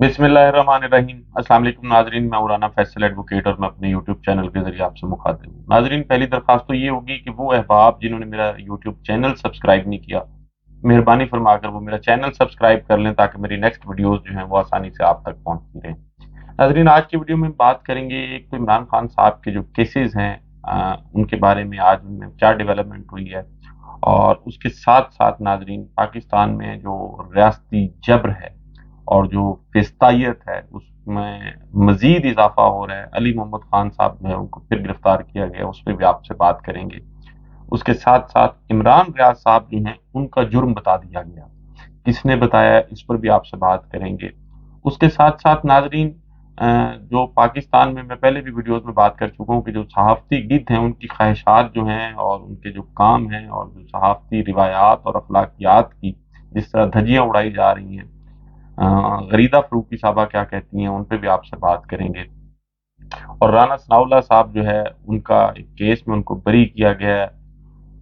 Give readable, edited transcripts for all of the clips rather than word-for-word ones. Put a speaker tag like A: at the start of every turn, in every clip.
A: बिस्मिल्लाहिर्रहमानिर्रहीम। अस्सलाम वालेकुम नाजरीन, मैं मौलाना फैसल एडवोकेट और मैं अपने यूट्यूब चैनल के जरिए आपसे मुखातिब हूँ। नाजरीन, पहली दरख्वास्त तो ये होगी कि वो अहबाब जिन्होंने मेरा यूट्यूब चैनल सब्सक्राइब नहीं किया, मेहरबानी फरमाकर वो मेरा चैनल सब्सक्राइब कर लें ताकि मेरी नेक्स्ट वीडियोस जो हैं वो आसानी से आप तक पहुंचती रहें। नाजरीन, आज की वीडियो में बात करेंगे एक तो इमरान खान साहब के जो केसेस हैं, उनके बारे में आज उनमें क्या डेवलपमेंट हुई है, और उसके साथ साथ नाजरीन पाकिस्तान में जो रियासती जबर है और जो फिस्तायत है उसमें मजीद इजाफा हो रहा है। अली मोहम्मद खान साहब जो है उनको फिर गिरफ्तार किया गया, उस पर भी आपसे बात करेंगे। उसके साथ साथ इमरान रियाज साहब जो हैं उनका जुर्म बता दिया गया, किसने बताया इस पर भी आपसे बात करेंगे। उसके साथ साथ नाजरीन, जो पाकिस्तान में मैं पहले भी वीडियोस में बात कर चुका हूँ कि जो सहाफ़ती गिद्ध हैं उनकी ख्वाहिशात जो हैं और उनके जो काम हैं और जो सहाफ़ती रिवायात और अखलाकियात की जिस तरह धज्जियाँ उड़ाई जा रही हैं, गरीदा फरूकी साहबा क्या कहती हैं, उन पे भी आपसे बात करेंगे। और राना सनाउल्लाह साहब जो है उनका एक केस में उनको बरी किया गया है,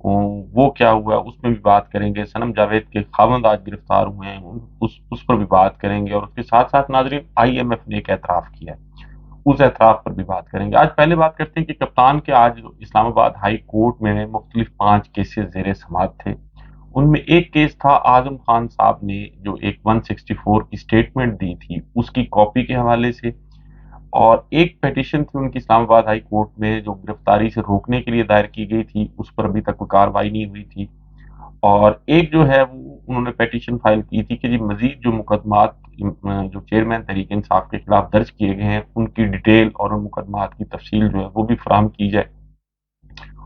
A: वो क्या हुआ उसमें भी बात करेंगे। सनम जावेद के खावंद आज गिरफ्तार हुए हैं, उस पर भी बात करेंगे। और उसके साथ साथ नाजरीन आईएमएफ ने एक एतराफ़ किया है, उस एतराफ़ पर भी बात करेंगे। आज पहले बात करते हैं कि कप्तान के आज इस्लामाबाद हाई कोर्ट में मुख्तलिफ 5 केसेस ज़ेरे समाअत थे। उनमें एक केस था आज़म खान साहब ने जो एक 164 की स्टेटमेंट दी थी उसकी कॉपी के हवाले से, और एक पिटीशन थी उनकी इस्लामाबाद हाई कोर्ट में जो गिरफ्तारी से रोकने के लिए दायर की गई थी, उस पर अभी तक कोई कार्रवाई नहीं हुई थी। और एक जो है वो उन्होंने पिटीशन फाइल की थी कि जी मजीद जो मुकदमात जो चेयरमैन तहरीक इंसाफ के खिलाफ दर्ज किए गए हैं उनकी डिटेल और उन मुकदमात की तफसील जो है वो भी फराहम की जाए।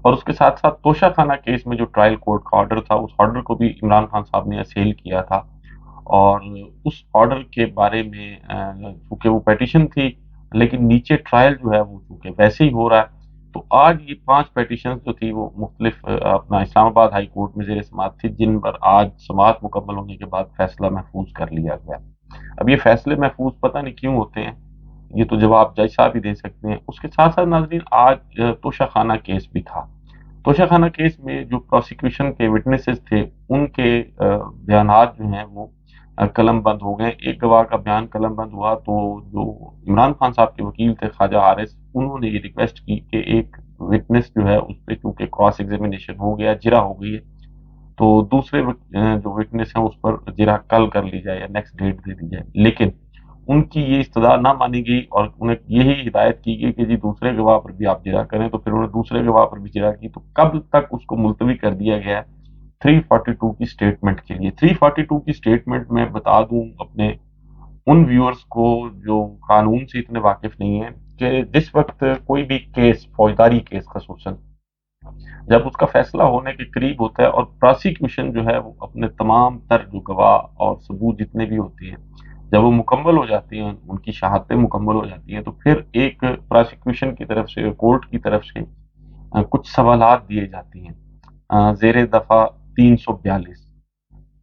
A: और उसके साथ साथ तोशा खाना केस में जो ट्रायल कोर्ट का ऑर्डर था उस ऑर्डर को भी इमरान खान साहब ने असेल किया था। और उस ऑर्डर के बारे में चूंकि वो पिटीशन थी लेकिन नीचे ट्रायल जो है वो चूंकि वैसे ही हो रहा है, तो आज ये 5 पिटीशन जो थी वो मुख्तलिफ अपना इस्लामाबाद हाई कोर्ट में जेर समाअत थी, जिन पर आज समाअत मुकम्मल होने के बाद फैसला महफूज कर लिया गया। अब ये फैसले महफूज पता नहीं क्यों होते हैं, ये तो जवाब जज साहब ही दे सकते हैं। उसके साथ साथ नाजरीन आज तोशा खाना केस भी था। तोशा खाना केस में जो प्रोसिक्यूशन के विटनेसेस थे उनके बयानात जो हैं वो कलम बंद हो गए। एक गवाह का बयान कलम बंद हुआ तो जो इमरान खान साहब के वकील थे ख्वाजा हारिस, उन्होंने ये रिक्वेस्ट की कि एक विटनेस जो है उस पर चूंकि क्रॉस एग्जामिनेशन हो गया, जिरा हो गई है, तो दूसरे जो विटनेस हैं उस पर जिरा कल कर ली जाए या नेक्स्ट डेट दे दी जाए। लेकिन उनकी ये इस्तदा ना मानी गई और उन्हें यही हिदायत की गई कि जी दूसरे गवाह पर भी आप जिरा करें, तो फिर उन्होंने दूसरे गवाह पर भी जिरा की। तो कब तक उसको मुलतवी कर दिया गया है 342 की स्टेटमेंट के लिए। 342 की स्टेटमेंट में बता दूं अपने उन व्यूअर्स को जो कानून से इतने वाकिफ नहीं है कि जिस वक्त कोई भी केस, फौजदारी केस खसूसन, जब उसका फैसला होने के करीब होता है और प्रोसिक्यूशन जो है वो अपने तमाम तर जो गवाह और सबूत जितने भी होते हैं जब वो मुकम्मल हो जाती हैं, उनकी शहादतें मुकम्मल हो जाती हैं, तो फिर एक प्रोसिक्यूशन की तरफ से, कोर्ट की तरफ से कुछ सवालात दिए जाती हैं जेर दफा 342।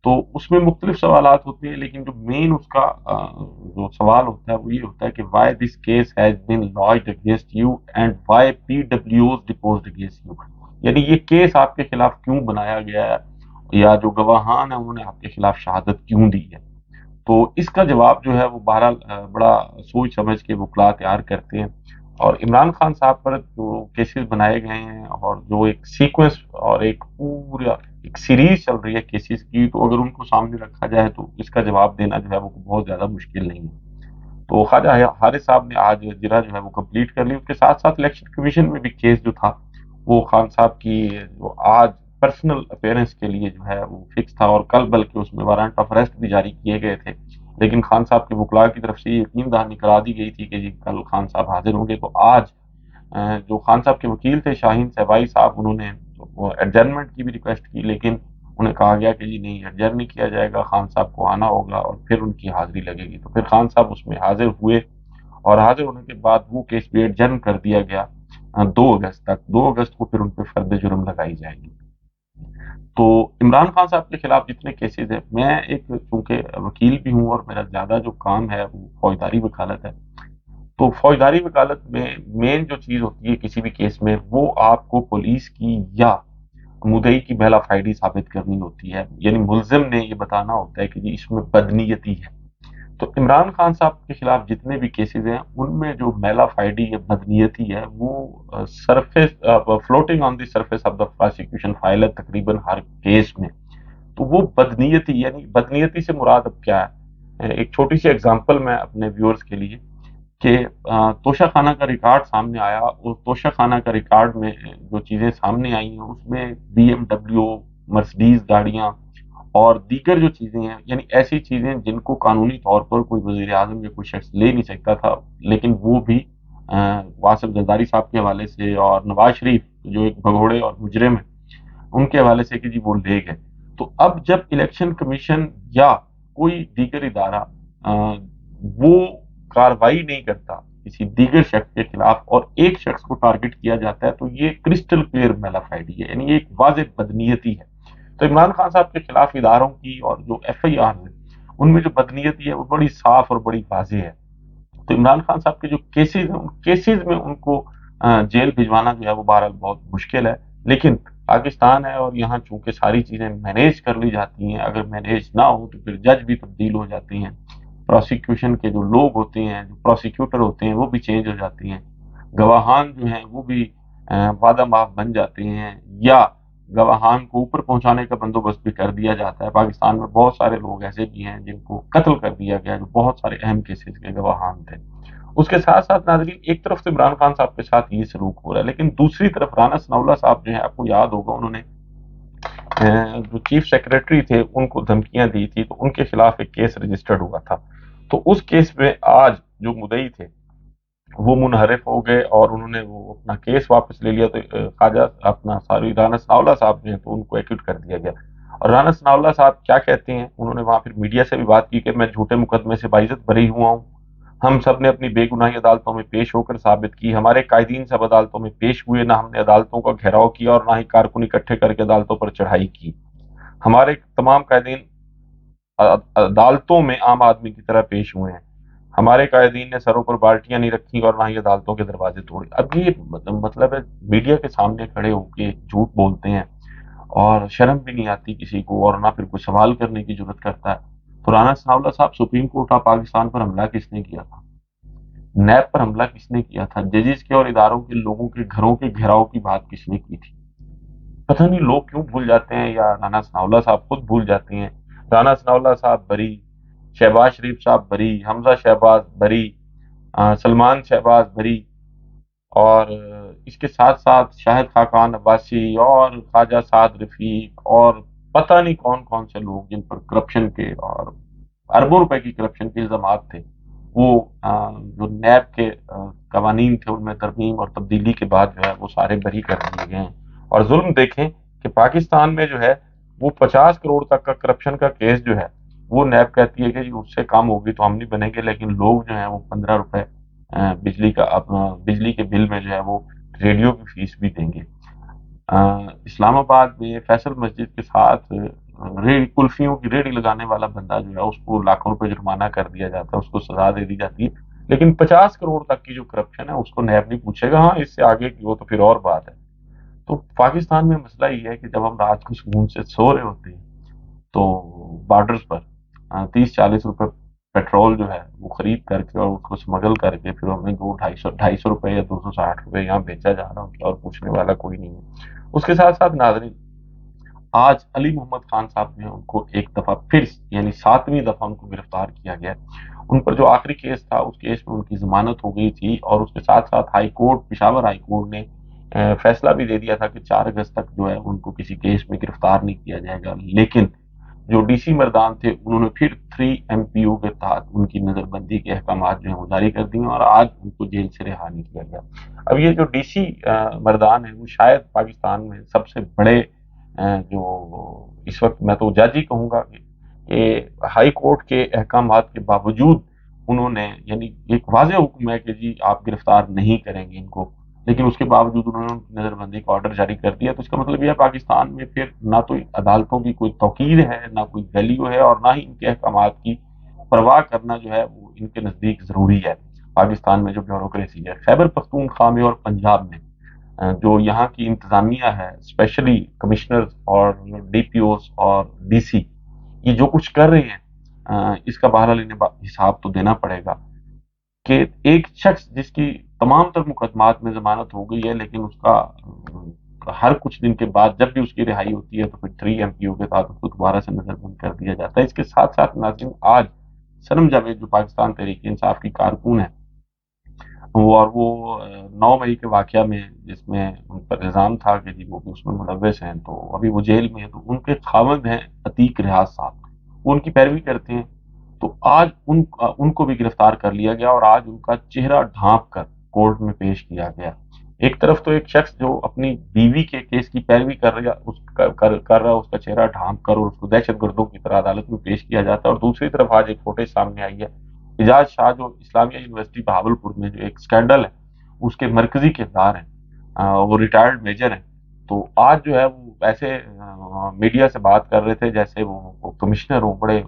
A: तो उसमें मुख्तलिफ सवालात होते हैं, लेकिन जो मेन उसका जो सवाल होता है वो ये होता है कि why this case has been launched against you and why पीडब्ल्यूज डिपोज्ड अगेंस्ट यू, यानी ये केस आपके खिलाफ क्यों बनाया गया है या जो गवाहान है उन्होंने आपके खिलाफ शहादत क्यों दी है। तो इसका जवाब जो है वो बहरहाल बड़ा सोच समझ के वकला तैयार करते हैं। और इमरान खान साहब पर जो केसेस बनाए गए हैं और जो एक सीक्वेंस और एक पूरा एक सीरीज चल रही है केसेस की, तो अगर उनको सामने रखा जाए तो इसका जवाब देना जो है वो बहुत ज्यादा मुश्किल नहीं है। तो ख्वाजा हारिस साहब ने आज जिरा जो है वो कंप्लीट कर ली। उसके साथ साथ इलेक्शन कमीशन में भी केस जो था वो खान साहब की जो आज पर्सनल अपेयरेंस के लिए जो है वो फिक्स था, और कल बल्कि उसमें वारंट ऑफ अरेस्ट भी जारी किए गए थे। लेकिन खान साहब के वकला की तरफ से यकीन दहानी करा दी गई थी कि जी कल खान साहब हाजिर होंगे। तो आज जो खान साहब के वकील थे शाहीन सहबाई साहब, उन्होंने एडजर्नमेंट की भी रिक्वेस्ट की, लेकिन उन्हें कहा गया कि जी नहीं, एडजर्न नहीं किया जाएगा, खान साहब को आना होगा और फिर उनकी हाजिरी लगेगी। तो फिर खान साहब उसमें हाजिर हुए और हाजिर होने के बाद वो केस भी एडजर्न कर दिया गया 2 अगस्त तक। 2 अगस्त को फिर उन पर फर्द जुर्म लगाई जाएगी। तो इमरान खान साहब के खिलाफ जितने केसेस हैं, मैं एक चूंकि वकील भी हूँ और मेरा ज्यादा जो काम है वो फौजदारी वकालत है, तो फौजदारी वकालत में मेन जो चीज होती है किसी भी केस में, वो आपको पुलिस की या मुदई की बेला फाइडी साबित करनी होती है। यानी मुलजिम ने ये बताना होता है कि जी इसमें बदनीयती है। تو عمران خان صاحب کے خلاف جتنے بھی کیسز ہیں ان میں جو میل آف آئی ڈی یا بدنیتی ہے وہ surface floating on the surface of the prosecution file ہے تقریباً ہر کیس میں. تو وہ بدنیتی، یعنی بدنیتی سے مراد اب کیا ہے؟ ایک چھوٹی سی ایگزامپل میں اپنے ویورز کے لیے کہ توشہ خانہ کا ریکارڈ سامنے آیا، اور توشہ خانہ کا ریکارڈ میں جو چیزیں سامنے آئی ہیں اس میں بی ایم ڈبلیو، مرسڈیز گاڑیاں اور دیگر جو چیزیں ہیں، یعنی ایسی چیزیں جن کو قانونی طور پر کوئی وزیر اعظم یا کوئی شخص لے نہیں سکتا تھا، لیکن وہ بھی واصف زرداری صاحب کے حوالے سے اور نواز شریف جو ایک بھگوڑے اور مجرم ہیں ان کے حوالے سے کہ جی وہ لے گئے. تو اب جب الیکشن کمیشن یا کوئی دیگر ادارہ وہ کاروائی نہیں کرتا کسی دیگر شخص کے خلاف اور ایک شخص کو ٹارگٹ کیا جاتا ہے، تو یہ crystal clear mail of I D ہے، یعنی ایک واضح بدنیتی ہے. تو عمران خان صاحب کے خلاف اداروں کی اور جو ایف آئی آر ہے ان میں جو بدنیتی ہے وہ بڑی صاف اور بڑی واضح ہے. تو عمران خان صاحب کے جو کیسز ہیں ان کیسز میں ان کو جیل بھجوانا جو ہے وہ بہرحال بہت مشکل ہے، لیکن پاکستان ہے اور یہاں چونکہ ساری چیزیں مینیج کر لی جاتی ہیں، اگر مینیج نہ ہو تو پھر جج بھی تبدیل ہو جاتے ہیں، پروسیکیوشن کے جو لوگ ہوتے ہیں، جو پروسیکیوٹر ہوتے ہیں وہ بھی چینج ہو جاتی ہیں، گواہان جو ہیں وہ بھی وعدہ معاف بن جاتے ہیں، یا گواہان کو اوپر پہنچانے کا بندوبست بھی کر دیا جاتا ہے. پاکستان میں بہت سارے لوگ ایسے بھی ہیں جن کو قتل کر دیا گیا جو بہت سارے اہم کیسز کے گواہان تھے. اس کے ساتھ ساتھ ناظرین ایک طرف سے عمران خان صاحب کے ساتھ یہ سلوک ہو رہا ہے، لیکن دوسری طرف رانا ثناءاللہ صاحب جو ہیں، آپ کو یاد ہوگا انہوں نے جو چیف سیکریٹری تھے ان کو دھمکیاں دی تھی، تو ان کے خلاف ایک کیس رجسٹرڈ ہوا تھا. تو اس کیس میں آج جو مدعی تھے وہ منحرف ہو گئے اور انہوں نے وہ اپنا کیس واپس لے لیا. تو خواجہ اپنا رانا ثناءاللہ صاحب جو ہیں تو ان کو ایکوٹ کر دیا گیا. اور رانا ثناءاللہ صاحب کیا کہتے ہیں، انہوں نے وہاں پھر میڈیا سے بھی بات کی کہ میں جھوٹے مقدمے سے باعزت بری ہوا ہوں، ہم سب نے اپنی بے گناہی عدالتوں میں پیش ہو کر ثابت کی، ہمارے قائدین سب عدالتوں میں پیش ہوئے، نہ ہم نے عدالتوں کا گھیراؤ کیا اور نہ ہی کارکن اکٹھے کر کے عدالتوں پر چڑھائی کی. ہمارے تمام قائدین عدالتوں میں عام آدمی کی طرح پیش ہوئے ہیں، ہمارے قائدین نے سروں پر بالٹیاں نہیں رکھی اور نہ ہی عدالتوں کے دروازے توڑے. اب یہ مطلب ہے میڈیا کے سامنے کھڑے ہو کے جھوٹ بولتے ہیں اور شرم بھی نہیں آتی کسی کو، اور نہ پھر کوئی سوال کرنے کی ضرورت کرتا ہے. تو رانا ثناءاللہ صاحب سپریم کورٹ آف پاکستان پر حملہ کس نے کیا تھا؟ نیب پر حملہ کس نے کیا تھا؟ ججز کے اور اداروں کے لوگوں کے گھروں کے گھیراؤ کی بات کس نے کی تھی؟ پتہ نہیں لوگ کیوں بھول جاتے ہیں، یا رانا ثناءاللہ صاحب خود بھول جاتے ہیں. رانا ثناءاللہ صاحب بری، شہباز شریف صاحب بری، حمزہ شہباز بری، سلمان شہباز بری، اور اس کے ساتھ ساتھ شاہد خاقان عباسی اور خواجہ سعد رفیق اور پتہ نہیں کون کون سے لوگ جن پر کرپشن کے اور اربوں روپے کی کرپشن کے الزامات تھے، وہ جو نیب کے قوانین تھے ان میں ترمیم اور تبدیلی کے بعد جو ہے وہ سارے بری کر دیے گئے ہیں. اور ظلم دیکھیں کہ پاکستان میں جو ہے وہ 50 کروڑ تک کا کرپشن کا کیس جو ہے وہ نیب کہتی ہے کہ جی اس سے کم ہوگی تو ہم نہیں بنیں گے، لیکن لوگ جو ہیں وہ 15 روپے بجلی کا اپنا بجلی کے بل میں جو ہے وہ ریڈیو کی فیس بھی دیں گے. اسلام آباد میں فیصل مسجد کے ساتھ کلفیوں کی ریڑھی لگانے والا بندہ جو ہے اس کو لاکھوں روپے جرمانہ کر دیا جاتا ہے، اس کو سزا دے دی جاتی ہے، لیکن 50 کروڑ تک کی جو کرپشن ہے اس کو نیب نہیں پوچھے گا. ہاں اس سے آگے کی وہ تو پھر اور بات ہے. تو پاکستان میں مسئلہ یہ ہے کہ جب ہم رات کو سکون سے سو رہے ہوتے ہیں تو بارڈرز پر 30-40 روپے پیٹرول جو ہے وہ خرید کر کے اور اس کو اسمگل کر کے پھر ہمیں 200-250 روپے یا 260 روپے یہاں بیچا جا رہا ہوتا ہے اور پوچھنے والا کوئی نہیں ہے. اس کے ساتھ ساتھ ناظرین آج علی محمد خان صاحب نے ان کو ایک دفعہ پھر یعنی 7ویں دفعہ ان کو گرفتار کیا گیا. ان پر جو آخری کیس تھا اس کیس میں ان کی ضمانت ہو گئی تھی، اور اس کے ساتھ ساتھ high court Peshawar high court نے فیصلہ بھی دے دیا تھا کہ 4 اگست تک جو ہے ان کو کسی کیس میں گرفتار نہیں کیا جائے گا. لیکن جو ڈی سی مردان تھے انہوں نے پھر 3 MPO کے تحت ان کی نظر بندی کے احکامات جو ہیں وہ جاری کر دیے اور آج ان کو جیل سے رہا نہیں کیا گیا. اب یہ جو ڈی سی مردان ہے وہ شاید پاکستان میں سب سے بڑے جو اس وقت میں تو جج ہی کہوں گا کہ ہائی کورٹ کے احکامات کے باوجود انہوں نے یعنی ایک واضح حکم ہے کہ جی آپ گرفتار نہیں کریں گے ان کو، لیکن اس کے باوجود انہوں نے نظر بندی کا آرڈر جاری کر دیا. تو اس کا مطلب یہ ہے پاکستان میں پھر نہ تو عدالتوں کی کوئی توقیر ہے، نہ کوئی ویلیو ہے، اور نہ ہی ان کے احکامات کی پرواہ کرنا جو ہے وہ ان کے نزدیک ضروری ہے. پاکستان میں جو بیوروکریسی ہے خیبر پختونخوا میں اور پنجاب میں جو یہاں کی انتظامیہ ہے اسپیشلی کمشنر اور ڈی پی اوز اور ڈی سی، یہ جو کچھ کر رہے ہیں اس का बहरहाल इन्हें हिसाब तो देना पड़ेगा कि एक शख्स जिसकी तमाम तर मुकदमात में जमानत हो गई है, लेकिन उसका हर कुछ दिन के बाद जब भी उसकी रिहाई होती है तो फिर 3 MPO के साथ उसको दोबारा से नजरबंद कर दिया जाता है। इसके साथ साथ नाज़रीन, आज सनम जावेद जो पाकिस्तान तहरीक इंसाफ की कारकुन है, वो 9 मई के वाकया में जिसमें उन पर इल्ज़ाम था कि जी वो भी उसमें मुलव्वस हैं, तो अभी वो जेल में है। तो उनके खावंद हैं अतीक रियाज साहब, वो उनकी पैरवी करते हैं। तो आज उनको भी गिरफ्तार कर लिया गया और आज उनका चेहरा ढांप कर कोर्ट में पेश किया गया। एक तरफ तो एक शख्स जो अपनी बीवी के केस की पैरवी कर रहा है, उसका चेहरा ढांप कर और उसको दहशतगर्दों की तरह अदालत में पेश किया जाता है, और दूसरी तरफ आज एक फुटेज सामने आई है, एजाज शाह जो इस्लामिया यूनिवर्सिटी बहावलपुर में जो एक स्कैंडल है उसके मरकजी किरदार हैं, वो रिटायर्ड मेजर हैं। तो आज जो है वो ऐसे मीडिया से बात कर रहे थे जैसे वो कमिश्नर हो, बड़े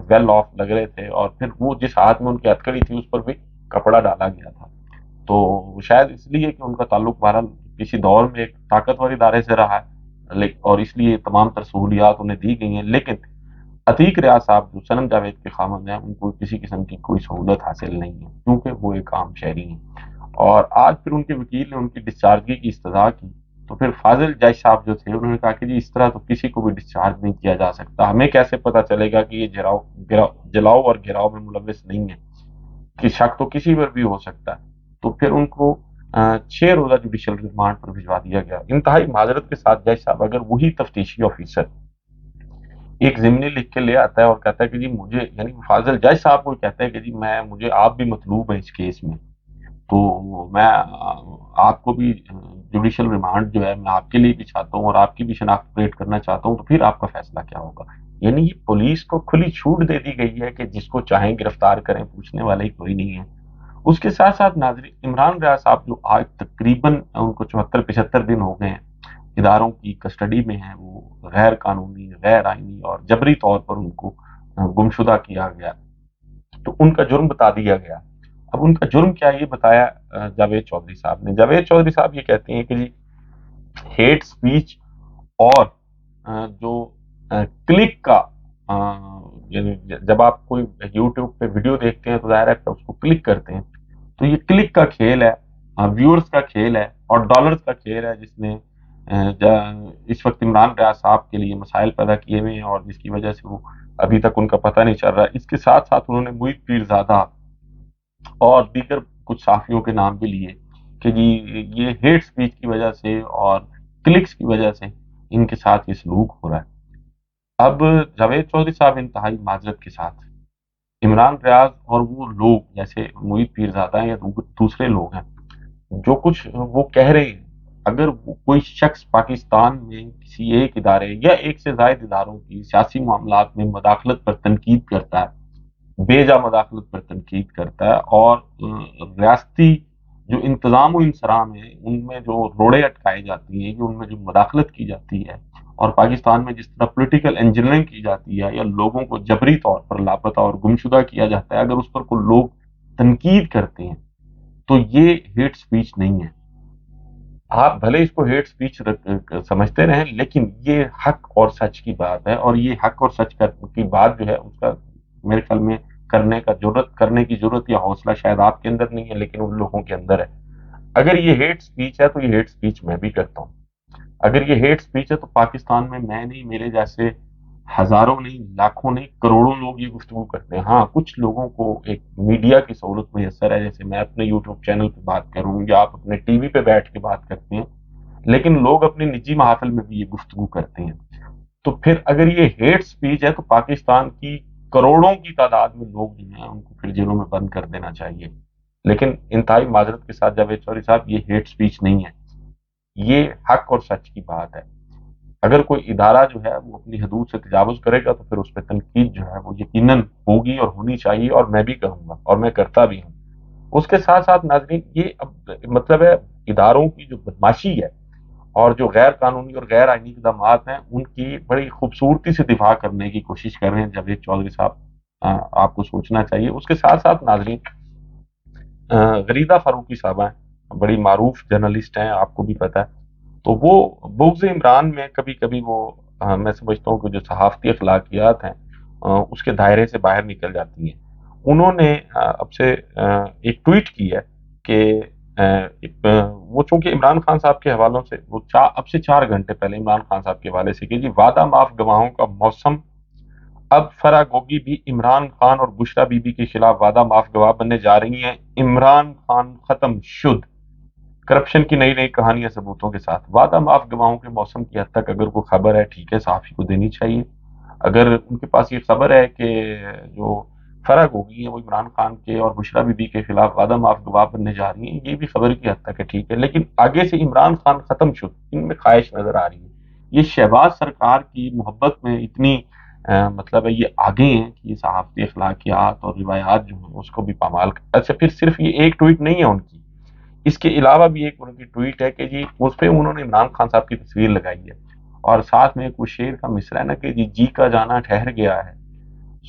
A: वेल ऑफ लग रहे थे, और फिर वो जिस हाथ में उनकी हथकड़ी थी उस पर भी कपड़ा डाला गया था। तो शायद इसलिए कि उनका ताल्लुक बहरहाल किसी दौर में एक ताकतवर इदारे से रहा है, और इसलिए तमाम तर सहूलियात उन्हें दी गई हैं। लेकिन अतीक रियाज साहब जो सनम जावेद के खामद हैं, उनको किसी किस्म की कोई सहूलत हासिल नहीं है, क्योंकि वो एक आम शहरी हैं। और आज फिर उनके वकील ने उनकी डिस्चार्जगी की इस्तदा की, तो फिर फाजिल जज साहब जो थे उन्होंने कहा कि जी इस तरह तो किसी को भी डिस्चार्ज नहीं किया जा सकता, हमें कैसे पता चलेगा कि ये जलाओ और गिराव में मुलविस नहीं है, कि शक तो किसी पर भी हो सकता है। तो फिर उनको 6 रोजा जुडिशल रिमांड पर भिजवा दिया गया। इंतहाई माजरत के साथ जज साहब, अगर वही तफ्तीशी ऑफिसर एक ज़िमनी लिख के ले आता है और कहता है कि जी मुझे, यानी फाजिल जज साहब को कहता है कि जी मुझे आप भी मतलूब है इस केस में, तो मैं आपको भी जुडिशल रिमांड जो है मैं आपके लिए भी चाहता हूँ और आपकी भी शनाख्त क्रिएट करना चाहता हूँ, तो फिर आपका फैसला क्या होगा? यानी ये पुलिस को खुली छूट दे दी गई है कि जिसको चाहें गिरफ्तार करें, पूछने वाला ही कोई नहीं है। उसके साथ साथ नाजरीन, इमरान रियाज साहब जो आज तकरीबन उनको 74-75 दिन हो गए हैं इदारों की कस्टडी में हैं, वो गैर कानूनी, गैर आईनी और जबरी तौर पर उनको गुमशुदा किया गया, तो उनका जुर्म बता दिया गया। अब उनका जुर्म क्या, ये बताया जावेद चौधरी साहब ने। जावेद चौधरी साहब ये कहते हैं कि जी हेट स्पीच और जो क्लिक का, यानी जब आप कोई यूट्यूब पे वीडियो देखते हैं तो जाहिर है कि उसको क्लिक करते हैं, तो ये क्लिक का खेल है, व्यूअर्स का खेल है और डॉलर्स का खेल है, जिसने इस वक्त इमरान रियाज साहब के लिए मसाइल पैदा किए हुए हैं और जिसकी वजह से वो अभी तक उनका पता नहीं चल रहा है। इसके साथ साथ उन्होंने मुईद पीरजादा और दीगर कुछ साफियों के नाम भी लिए कि जी ये हेट स्पीच की वजह से और क्लिक्स की वजह से इनके साथ ये सलूक हो रहा है। अब जावेद चौधरी साहब इंतहाई माजरत के साथ इमरान रियाज और वो लोग जैसे मुईद पीरजादा या दूसरे लोग हैं जो कुछ वो कह रहे हैं, अगर कोई शख्स पाकिस्तान में किसी एक इदारे या एक से ज्यादा इदारों की सियासी मामलात में मदाखलत पर तनकीद करता है, बेजा मदाखलत पर तनकीद करता है और रियासती जो इंतजाम व इंसराम है उनमें जो रोड़े अटकाई जाती हैं, जो उनमें जो मदाखलत की जाती है और पाकिस्तान में जिस तरह पॉलिटिकल इंजीनियरिंग की जाती है या लोगों को जबरी तौर पर लापता और गुमशुदा किया जाता है, अगर उस पर कोई लोग तनकीद करते हैं तो ये हेट स्पीच नहीं है। आप भले इसको हेट स्पीच समझते रहें, लेकिन ये हक और सच की बात है, और ये हक और सच की बात जो है उसका मेरे ख्याल में करने की जरूरत या हौसला शायद आपके अंदर नहीं है, लेकिन उन लोगों के अंदर है। अगर ये हेट स्पीच है तो ये हेट स्पीच मैं भी करता हूँ। अगर ये हेट स्पीच है तो पाकिस्तान में मैं नहीं, मेरे जैसे हजारों नहीं, लाखों नहीं, करोड़ों लोग ये गुफ्तगू करते हैं। हाँ, कुछ लोगों को एक मीडिया की सहूलत मैसर है, जैसे मैं अपने यूट्यूब चैनल पे बात करूँ या आप अपने टीवी पे बैठ के बात करते हैं, लेकिन लोग अपनी निजी महफिल में भी ये गुफ्तगू करते हैं। तो फिर अगर ये हेट स्पीच है तो पाकिस्तान की करोड़ों की तादाद में लोग जो हैं उनको फिर जेलों में बंद कर देना चाहिए। लेकिन इंतहाई माजरत के साथ जावेद चौधरी साहब, ये हेट स्पीच नहीं है, ये हक और सच की बात है। अगर कोई इदारा जो है वो अपनी हदूद से तजावुज करेगा तो फिर उस पर तनकीद जो है वो यकीनन होगी और होनी चाहिए, और मैं भी करूंगा और मैं करता भी हूँ। उसके साथ साथ नाजरीन, ये अब मतलब है इदारों की जो बदमाशी है और जो गैर कानूनी और गैर आईनी इकदाम हैं उनकी बड़ी खूबसूरती से दिफा करने की कोशिश कर रहे हैं जावेद चौधरी साहब। आपको सोचना चाहिए। उसके साथ साथ नाजरीन, गरीदा फारूकी साहबा हैं, बड़ी मारूफ जर्नलिस्ट हैं, आपको भी पता है। तो वो बुग़्ज़ इमरान में कभी कभी वो मैं समझता हूँ कि जो सहाफ़ती अखलाकियात हैं اس کے دائرے سے باہر نکل جاتی ہیں۔ انہوں نے اب سے ایک ٹویٹ کی ہے کہ وہ چونکہ عمران خان صاحب کے حوالوں سے وہ اب سے 4 گھنٹے پہلے عمران خان صاحب کے حوالے سے کہ جی وعدہ معاف گواہوں کا موسم، اب فرا گوگی بھی عمران خان اور بشرا بی بی کے خلاف وعدہ معاف گواہ بننے جا رہی ہیں، عمران خان ختم شد، کرپشن کی نئی نئی کہانیاں ثبوتوں کے ساتھ۔ وعدہ معاف گواہوں کے موسم کی حد تک اگر کوئی خبر ہے ٹھیک ہے، صحافی کو دینی چاہیے۔ اگر ان کے پاس یہ خبر ہے کہ جو فرق ہوگی ہیں وہ عمران خان کے اور بشرا بی بی کے خلاف وعدہ معاف گواہ بننے جا رہی ہیں، یہ بھی خبر کی حد تک ہے ٹھیک ہے، لیکن آگے سے عمران خان ختم شد، ان میں خواہش نظر آ رہی ہے۔ یہ شہباز سرکار کی محبت میں اتنی مطلب ہے یہ آگے ہیں کہ یہ صحافتی اخلاقیات اور روایات جو ہیں اس کو بھی پامال اچھا پھر صرف یہ ایک ٹویٹ نہیں ہے ان کی، اس کے علاوہ بھی ایک ان کی ٹویٹ ہے کہ جی اس پہ انہوں نے عمران خان صاحب کی تصویر لگائی ہے اور ساتھ میں ایک وہ شعر کا مصرع ہے نا کہ جی کا جانا ٹھہر گیا ہے،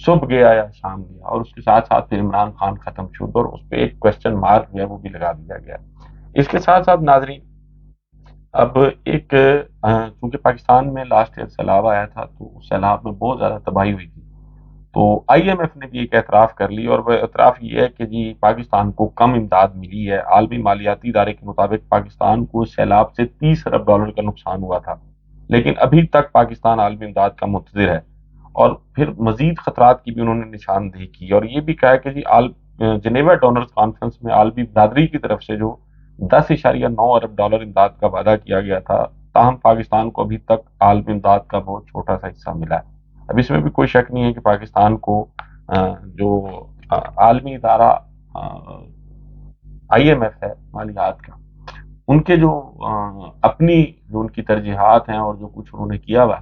A: صبح گیا یا شام گیا، اور اس کے ساتھ ساتھ پھر عمران خان ختم شد اور اس پہ ایک کوشچن مارک جو ہے وہ بھی لگا دیا گیا۔ اس کے ساتھ ساتھ ناظرین اب ایک چونکہ پاکستان میں لاسٹ ایئر سیلاب آیا تھا تو اس سیلاب میں بہت زیادہ تباہی ہوئی تھی، تو آئی ایم ایف نے بھی ایک اعتراف کر لی، اور وہ اعتراف یہ ہے کہ جی پاکستان کو کم امداد ملی ہے۔ عالمی مالیاتی ادارے کے مطابق پاکستان کو سیلاب سے $30 ارب کا نقصان ہوا تھا، لیکن ابھی تک پاکستان عالمی امداد کا منتظر ہے، اور پھر مزید خطرات کی بھی انہوں نے نشاندہی کی، اور یہ بھی کہا کہ جی جنیوا ڈونرز کانفرنس میں عالمی برادری کی طرف سے جو $10.9 ارب امداد کا وعدہ کیا گیا تھا، تاہم پاکستان کو ابھی تک عالمی امداد کا بہت چھوٹا سا حصہ ملا ہے۔ اب اس میں بھی کوئی شک نہیں ہے کہ پاکستان کو جو عالمی ادارہ آئی ایم ایف ہے مالیات کا، ان کے جو اپنی جو ان کی ترجیحات ہیں اور جو کچھ انہوں نے کیا ہوا،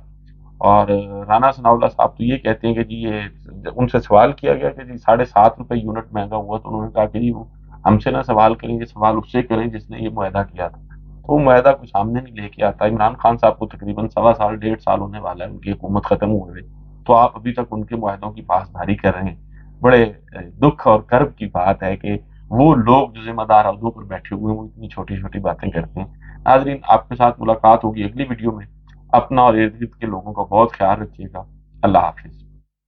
A: اور رانا ثناءاللہ صاحب تو یہ کہتے ہیں کہ جی یہ ان سے سوال کیا گیا کہ جی $7.5 یونٹ مہنگا ہوا، تو انہوں نے کہا کہ جی وہ ہم سے نہ سوال کریں، یہ سوال اس سے کریں جس نے یہ معاہدہ کیا تھا، تو وہ معاہدہ کوئی سامنے نہیں لے کے آتا۔ عمران خان صاحب کو تقریباً 1.25 سال 1.5 سال ہونے والا ہے ان کی حکومت ختم ہوئے، تو آپ ابھی تک ان کے معاہدوں کی پاسداری کر رہے ہیں۔ بڑے دکھ اور کرب کی بات ہے کہ وہ لوگ جو ذمہ دار عہدوں پر بیٹھے ہوئے ہیں وہ اتنی چھوٹی چھوٹی باتیں کرتے ہیں۔ ناظرین آپ کے ساتھ ملاقات ہوگی اگلی ویڈیو میں، اپنا اور ارد گرد کے لوگوں کا بہت خیال رکھیے گا، اللہ حافظ۔